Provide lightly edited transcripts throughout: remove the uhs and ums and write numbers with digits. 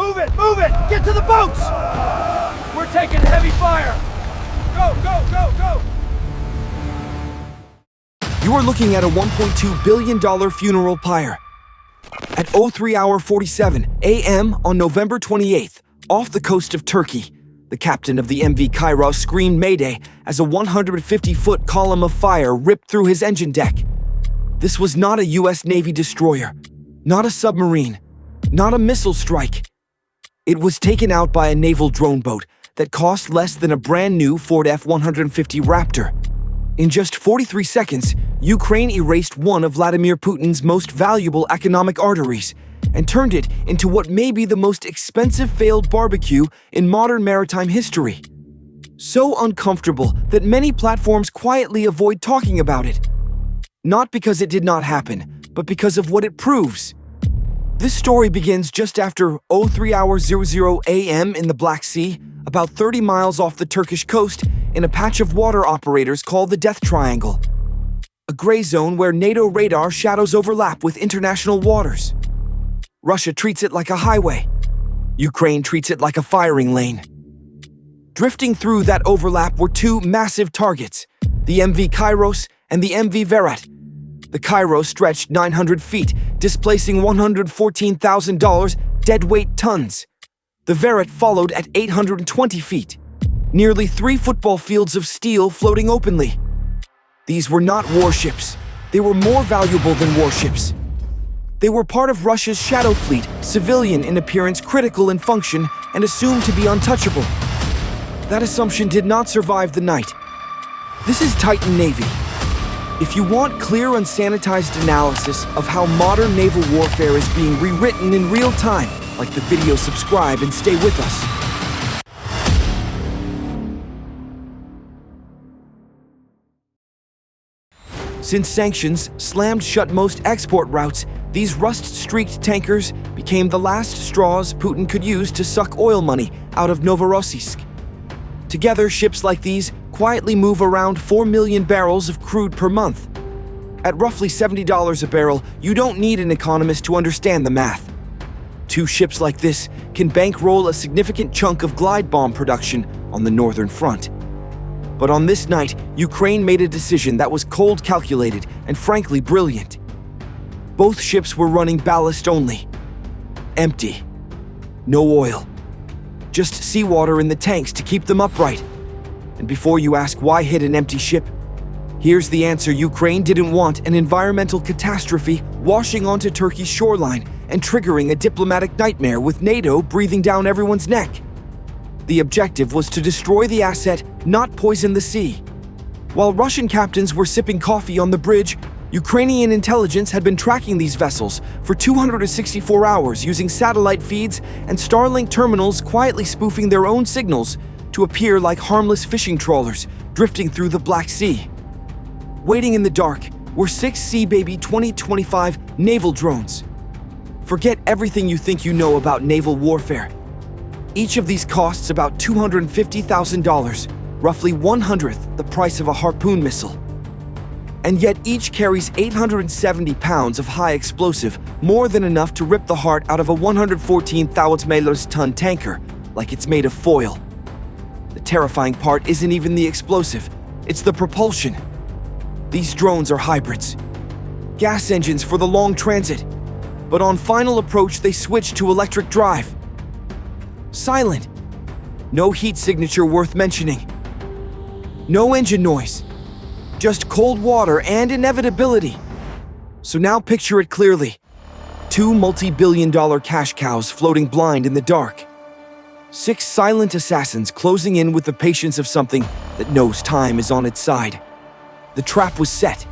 Move it! Move it! Get to the boats! We're taking heavy fire! Go, go, go, go! You are looking at a $1.2 billion funeral pyre. At 03:47 a.m. on November 28th, off the coast of Turkey, the captain of the MV Kairos screamed Mayday as a 150-foot column of fire ripped through his engine deck. This was not a U.S. Navy destroyer, not a submarine, not a missile strike. It was taken out by a naval drone boat that cost less than a brand new Ford F-150 Raptor. In just 43 seconds, Ukraine erased one of Vladimir Putin's most valuable economic arteries and turned it into what may be the most expensive failed barbecue in modern maritime history. So uncomfortable that many platforms quietly avoid talking about it. Not because it did not happen, but because of what it proves. This story begins just after 03:00 a.m. in the Black Sea, about 30 miles off the Turkish coast, in a patch of water operators called the Death Triangle, a gray zone where NATO radar shadows overlap with international waters. Russia treats it like a highway. Ukraine treats it like a firing lane. Drifting through that overlap were two massive targets, the MV Kairos and the MV Verat. The Kairos stretched 900 feet, displacing $114,000 deadweight tons. The Verat followed at 820 feet. Nearly 3 football fields of steel floating openly. These were not warships. They were more valuable than warships. They were part of Russia's shadow fleet, civilian in appearance, critical in function, and assumed to be untouchable. That assumption did not survive the night. This is Titan Navy. If you want clear, unsanitized analysis of how modern naval warfare is being rewritten in real time, like the video, subscribe and stay with us. Since sanctions slammed shut most export routes, these rust-streaked tankers became the last straws Putin could use to suck oil money out of Novorossiysk. Together, ships like these quietly move around 4 million barrels of crude per month. At roughly $70 a barrel, you don't need an economist to understand the math. 2 ships like this can bankroll a significant chunk of glide bomb production on the northern front. But on this night, Ukraine made a decision that was cold calculated and frankly brilliant. Both ships were running ballast only. Empty. No oil. Just seawater in the tanks to keep them upright. And before you ask why hit an empty ship, here's the answer: Ukraine didn't want an environmental catastrophe washing onto Turkey's shoreline and triggering a diplomatic nightmare with NATO breathing down everyone's neck. The objective was to destroy the asset, not poison the sea. While Russian captains were sipping coffee on the bridge, Ukrainian intelligence had been tracking these vessels for 264 hours using satellite feeds and Starlink terminals, quietly spoofing their own signals to appear like harmless fishing trawlers drifting through the Black Sea. Waiting in the dark were 6 Sea-Baby 2025 naval drones. Forget everything you think you know about naval warfare. Each of these costs about $250,000, roughly 1/100th the price of a Harpoon missile. And yet each carries 870 pounds of high explosive, more than enough to rip the heart out of a 114,000 ton tanker, like it's made of foil. The terrifying part isn't even the explosive, it's the propulsion. These drones are hybrids. Gas engines for the long transit. But on final approach, they switch to electric drive. Silent. No heat signature worth mentioning. No engine noise. Just cold water and inevitability. So now picture it clearly. 2 multi-billion-dollar cash cows floating blind in the dark. 6 silent assassins closing in with the patience of something that knows time is on its side. The trap was set.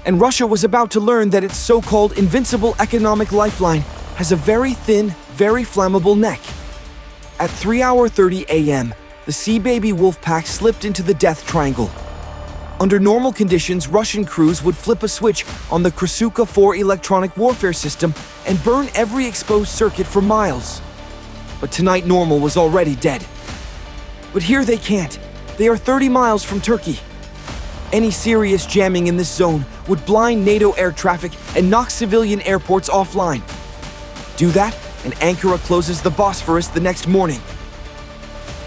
And Russia was about to learn that its so-called invincible economic lifeline has a very thin, very flammable neck. At 3:30 a.m., the Sea-Baby Wolfpack slipped into the Death Triangle. Under normal conditions, Russian crews would flip a switch on the Krasuka 4 electronic warfare system and burn every exposed circuit for miles. But tonight, normal was already dead. But here they can't. They are 30 miles from Turkey. Any serious jamming in this zone would blind NATO air traffic and knock civilian airports offline. Do that, and Ankara closes the Bosphorus the next morning.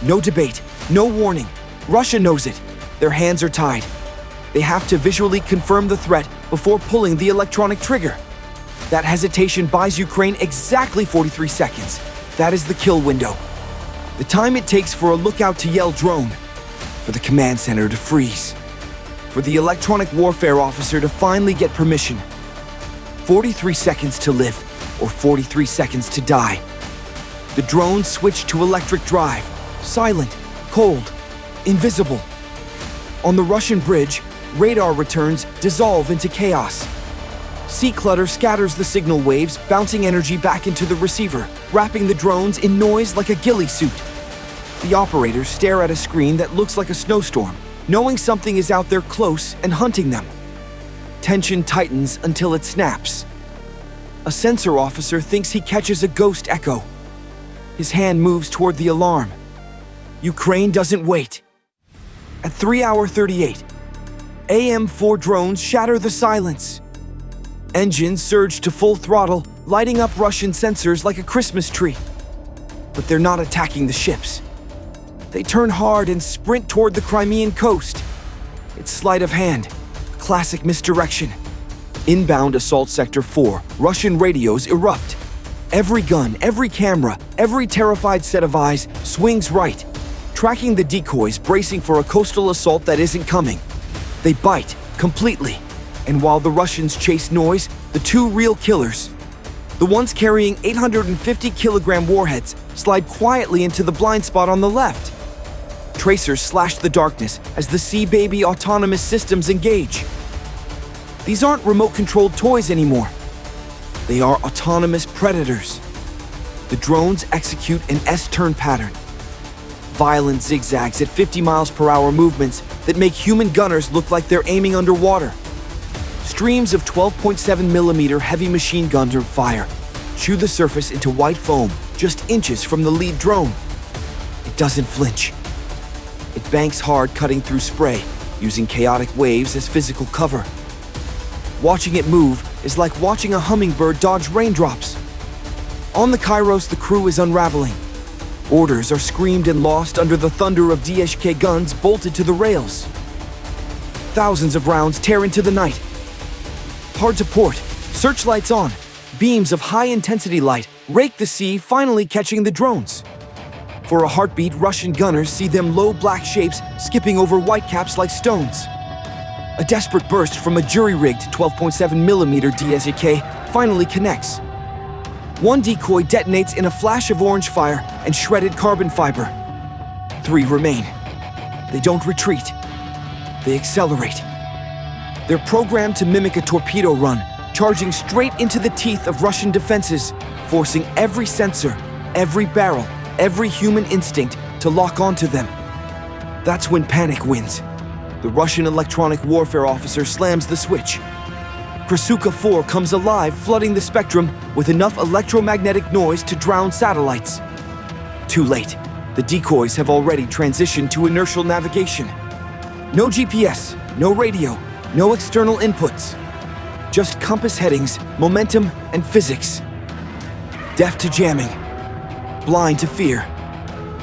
No debate, no warning. Russia knows it. Their hands are tied. They have to visually confirm the threat before pulling the electronic trigger. That hesitation buys Ukraine exactly 43 seconds. That is the kill window. The time it takes for a lookout to yell drone, for the command center to freeze, for the electronic warfare officer to finally get permission. 43 seconds to live, or 43 seconds to die. The drones switch to electric drive, silent, cold, invisible. On the Russian bridge, radar returns dissolve into chaos. Sea clutter scatters the signal waves, bouncing energy back into the receiver, wrapping the drones in noise like a ghillie suit. The operators stare at a screen that looks like a snowstorm, knowing something is out there close and hunting them. Tension tightens until it snaps. A sensor officer thinks he catches a ghost echo. His hand moves toward the alarm. Ukraine doesn't wait. At 3:38, AM-4 drones shatter the silence. Engines surge to full throttle, lighting up Russian sensors like a Christmas tree. But they're not attacking the ships. They turn hard and sprint toward the Crimean coast. It's sleight of hand, classic misdirection. Inbound Assault Sector 4, Russian radios erupt. Every gun, every camera, every terrified set of eyes swings right, tracking the decoys bracing for a coastal assault that isn't coming. They bite completely, and while the Russians chase noise, the two real killers, the ones carrying 850-kilogram warheads, slide quietly into the blind spot on the left. Tracers slash the darkness as the Sea Baby autonomous systems engage. These aren't remote-controlled toys anymore. They are autonomous predators. The drones execute an S-turn pattern. Violent zigzags at 50 miles per hour movements that make human gunners look like they're aiming underwater. Streams of 12.7mm heavy machine gun fire chew the surface into white foam just inches from the lead drone. It doesn't flinch. It banks hard, cutting through spray, using chaotic waves as physical cover. Watching it move is like watching a hummingbird dodge raindrops. On the Kairos, the crew is unraveling. Orders are screamed and lost under the thunder of DSK guns bolted to the rails. Thousands of rounds tear into the night. Hard to port, searchlights on, beams of high-intensity light rake the sea, finally catching the drones. For a heartbeat, Russian gunners see them low black shapes skipping over whitecaps like stones. A desperate burst from a jury-rigged 12.7mm DSK finally connects. One decoy detonates in a flash of orange fire and shredded carbon fiber. 3 remain. They don't retreat. They accelerate. They're programmed to mimic a torpedo run, charging straight into the teeth of Russian defenses, forcing every sensor, every barrel, every human instinct to lock onto them. That's when panic wins. The Russian electronic warfare officer slams the switch. Krasuka 4 comes alive, flooding the spectrum with enough electromagnetic noise to drown satellites. Too late. The decoys have already transitioned to inertial navigation. No GPS, no radio, no external inputs. Just compass headings, momentum, and physics. Deaf to jamming. Blind to fear.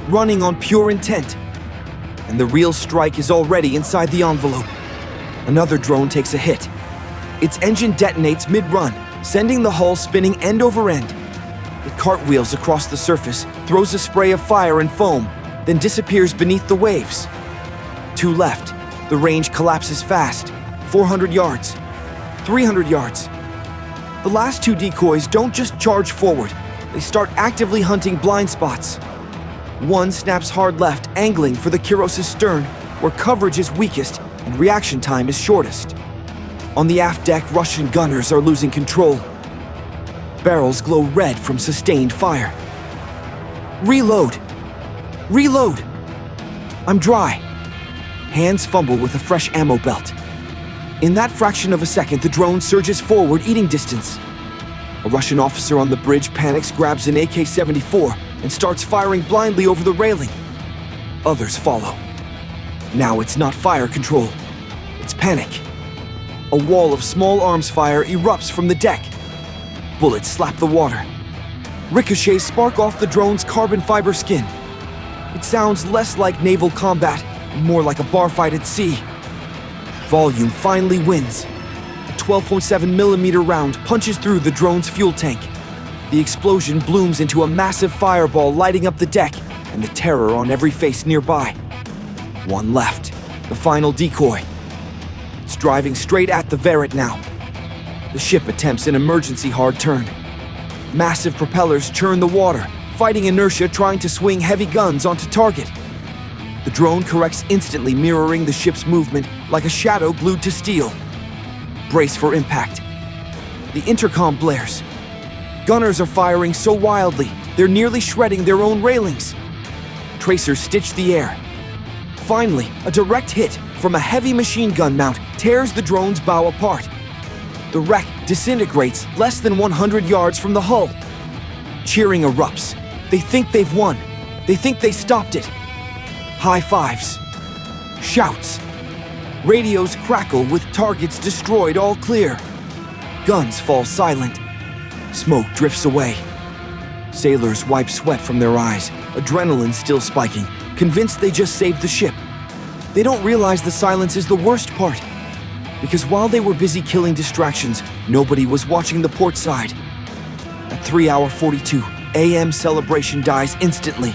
Running on pure intent. And the real strike is already inside the envelope. Another drone takes a hit. Its engine detonates mid-run, sending the hull spinning end over end. It cartwheels across the surface, throws a spray of fire and foam, then disappears beneath the waves. 2 left. The range collapses fast. 400 yards. 300 yards. The last 2 decoys don't just charge forward. They start actively hunting blind spots. One snaps hard left, angling for the Kiros' stern, where coverage is weakest and reaction time is shortest. On the aft deck, Russian gunners are losing control. Barrels glow red from sustained fire. Reload! Reload! I'm dry. Hands fumble with a fresh ammo belt. In that fraction of a second, the drone surges forward, eating distance. A Russian officer on the bridge panics, grabs an AK-74, and starts firing blindly over the railing. Others follow. Now it's not fire control. It's panic. A wall of small arms fire erupts from the deck. Bullets slap the water. Ricochets spark off the drone's carbon fiber skin. It sounds less like naval combat and more like a bar fight at sea. Volume finally wins. A 12.7mm round punches through the drone's fuel tank. The explosion blooms into a massive fireball, lighting up the deck and the terror on every face nearby. One left, the final decoy. It's driving straight at the Verit now. The ship attempts an emergency hard turn. Massive propellers churn the water, fighting inertia trying to swing heavy guns onto target. The drone corrects instantly, mirroring the ship's movement like a shadow glued to steel. Brace for impact. The intercom blares. Gunners are firing so wildly, they're nearly shredding their own railings. Tracers stitch the air. Finally, a direct hit from a heavy machine gun mount tears the drone's bow apart. The wreck disintegrates less than 100 yards from the hull. Cheering erupts. They think they've won. They think they stopped it. High fives. Shouts. Radios crackle with targets destroyed, all clear. Guns fall silent. Smoke drifts away. Sailors wipe sweat from their eyes, adrenaline still spiking, convinced they just saved the ship. They don't realize the silence is the worst part. Because while they were busy killing distractions, nobody was watching the port side. At 3:42 a.m. celebration dies instantly.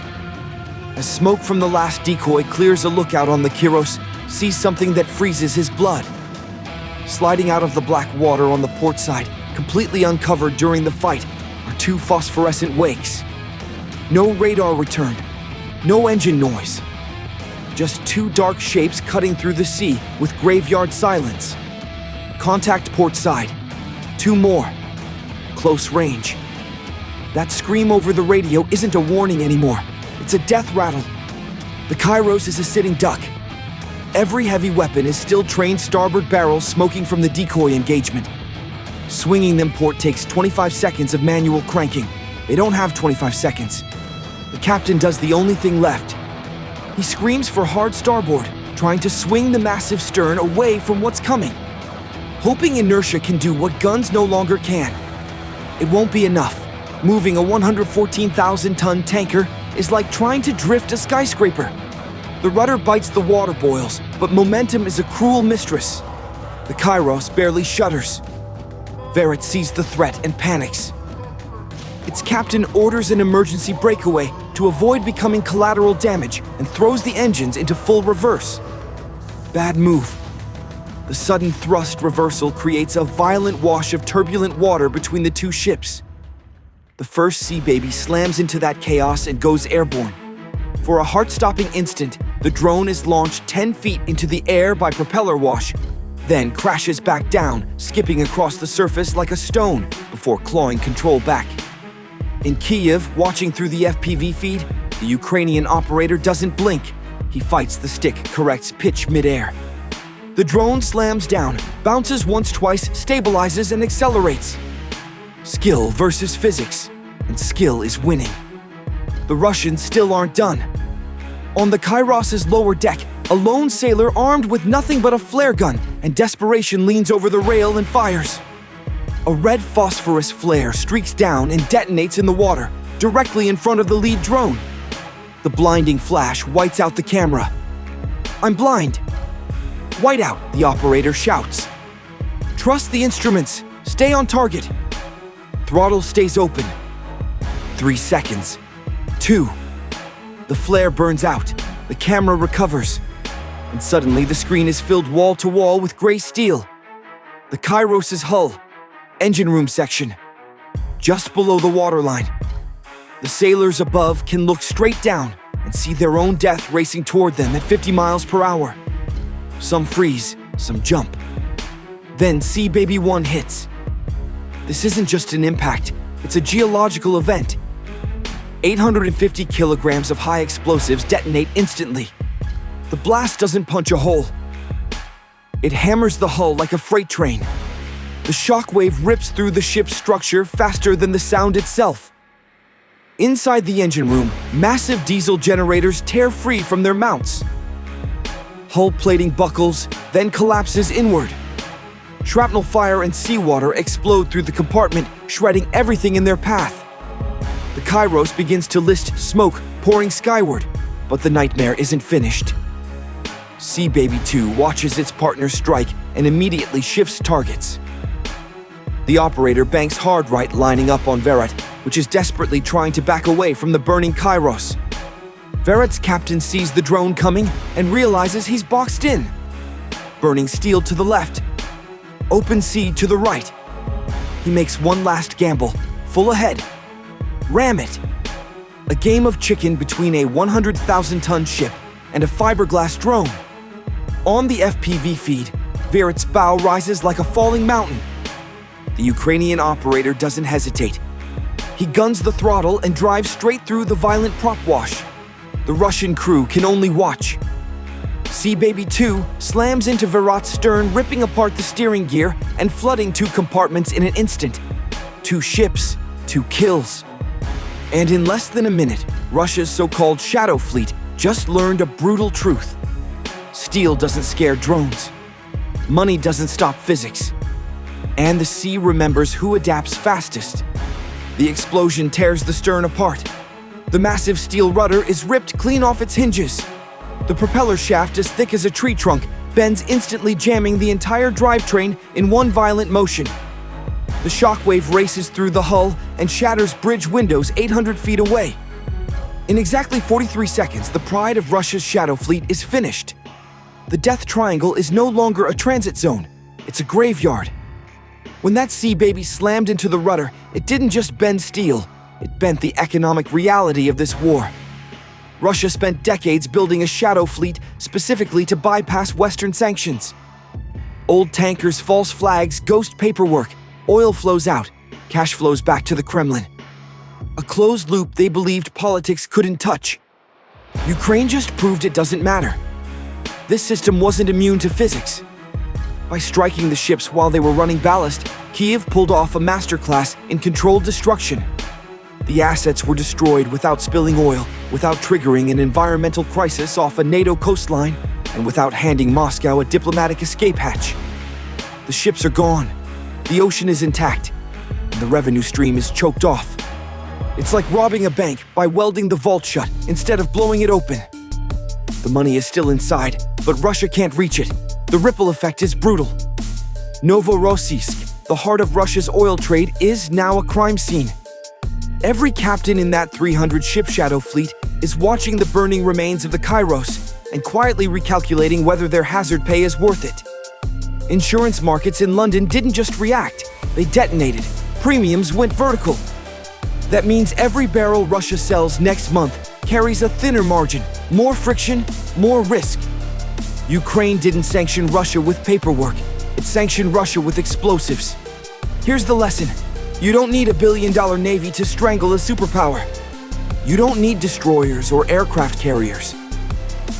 As smoke from the last decoy clears a lookout on the Kyros, sees something that freezes his blood. Sliding out of the black water on the port side, completely uncovered during the fight, are two phosphorescent wakes. No radar return, no engine noise. Just two dark shapes cutting through the sea with graveyard silence. Contact port side. Two more. Close range. That scream over the radio isn't a warning anymore. It's a death rattle. The Kyros is a sitting duck. Every heavy weapon is still trained starboard barrels smoking from the decoy engagement. Swinging them port takes 25 seconds of manual cranking. They don't have 25 seconds. The captain does the only thing left. He screams for hard starboard, trying to swing the massive stern away from what's coming. Hoping inertia can do what guns no longer can. It won't be enough. Moving a 114,000-ton tanker is like trying to drift a skyscraper. The rudder bites the water boils, but momentum is a cruel mistress. The Kyros barely shudders. Verit sees the threat and panics. Its captain orders an emergency breakaway to avoid becoming collateral damage and throws the engines into full reverse. Bad move. The sudden thrust reversal creates a violent wash of turbulent water between the two ships. The first Sea Baby slams into that chaos and goes airborne. For a heart-stopping instant, the drone is launched 10 feet into the air by propeller wash, then crashes back down, skipping across the surface like a stone before clawing control back. In Kyiv, watching through the FPV feed, the Ukrainian operator doesn't blink. He fights the stick, corrects pitch midair. The drone slams down, bounces once, twice, stabilizes, and accelerates. Skill versus physics, and skill is winning. The Russians still aren't done. On the Kyros's lower deck, a lone sailor armed with nothing but a flare gun and desperation leans over the rail and fires. A red phosphorus flare streaks down and detonates in the water, directly in front of the lead drone. The blinding flash whites out the camera. "I'm blind." "Whiteout," the operator shouts. "Trust the instruments. Stay on target." Throttle stays open. 3 seconds. 2. The flare burns out. The camera recovers. And suddenly the screen is filled wall to wall with gray steel. The Kyros's hull. Engine room section. Just below the waterline. The sailors above can look straight down and see their own death racing toward them at 50 miles per hour. Some freeze, some jump. Then Sea Baby 1 hits. This isn't just an impact, it's a geological event. 850 kilograms of high explosives detonate instantly. The blast doesn't punch a hole. It hammers the hull like a freight train. The shockwave rips through the ship's structure faster than the sound itself. Inside the engine room, massive diesel generators tear free from their mounts. Hull plating buckles, then collapses inward. Shrapnel fire and seawater explode through the compartment, shredding everything in their path. The Kairos begins to list smoke pouring skyward, but the nightmare isn't finished. Sea Baby 2 watches its partner strike and immediately shifts targets. The operator banks hard right, lining up on Verat, which is desperately trying to back away from the burning Kairos. Verat's captain sees the drone coming and realizes he's boxed in. Burning steel to the left, open sea to the right. He makes one last gamble, full ahead. Ram it! A game of chicken between a 100,000-ton ship and a fiberglass drone. On the FPV feed, Verat's bow rises like a falling mountain. The Ukrainian operator doesn't hesitate. He guns the throttle and drives straight through the violent prop wash. The Russian crew can only watch. Sea Baby 2 slams into Verat's stern, ripping apart the steering gear and flooding 2 compartments in an instant. 2 ships, 2 kills. And in less than a minute, Russia's so-called shadow fleet just learned a brutal truth. Steel doesn't scare drones. Money doesn't stop physics. And the sea remembers who adapts fastest. The explosion tears the stern apart. The massive steel rudder is ripped clean off its hinges. The propeller shaft, as thick as a tree trunk, bends, instantly jamming the entire drivetrain in one violent motion. The shockwave races through the hull and shatters bridge windows 800 feet away. In exactly 43 seconds, the pride of Russia's shadow fleet is finished. The Death Triangle is no longer a transit zone, it's a graveyard. When that Sea Baby slammed into the rudder, it didn't just bend steel, it bent the economic reality of this war. Russia spent decades building a shadow fleet specifically to bypass Western sanctions. Old tankers, false flags, ghost paperwork. Oil flows out, cash flows back to the Kremlin. A closed loop they believed politics couldn't touch. Ukraine just proved it doesn't matter. This system wasn't immune to physics. By striking the ships while they were running ballast, Kyiv pulled off a masterclass in controlled destruction. The assets were destroyed without spilling oil, without triggering an environmental crisis off a NATO coastline, and without handing Moscow a diplomatic escape hatch. The ships are gone. The ocean is intact, and the revenue stream is choked off. It's like robbing a bank by welding the vault shut instead of blowing it open. The money is still inside, but Russia can't reach it. The ripple effect is brutal. Novorossiysk, the heart of Russia's oil trade, is now a crime scene. Every captain in that 300-ship shadow fleet is watching the burning remains of the Kairos and quietly recalculating whether their hazard pay is worth it. Insurance markets in London didn't just react, they detonated. Premiums went vertical. That means every barrel Russia sells next month carries a thinner margin, more friction, more risk. Ukraine didn't sanction Russia with paperwork, it sanctioned Russia with explosives. Here's the lesson. You don't need a billion-dollar navy to strangle a superpower. You don't need destroyers or aircraft carriers.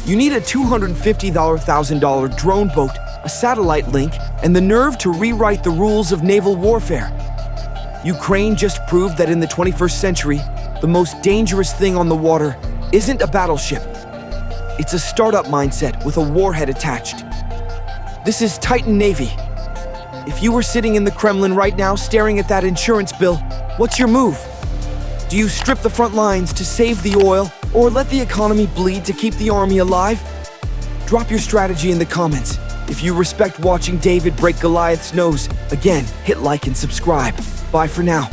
You need a $250,000 drone boat, a satellite link, and the nerve to rewrite the rules of naval warfare. Ukraine just proved that in the 21st century, the most dangerous thing on the water isn't a battleship. It's a startup mindset with a warhead attached. This is Titan Navy. If you were sitting in the Kremlin right now staring at that insurance bill, what's your move? Do you strip the front lines to save the oil, or let the economy bleed to keep the army alive? Drop your strategy in the comments. If you respect watching David break Goliath's nose, again, hit like and subscribe. Bye for now.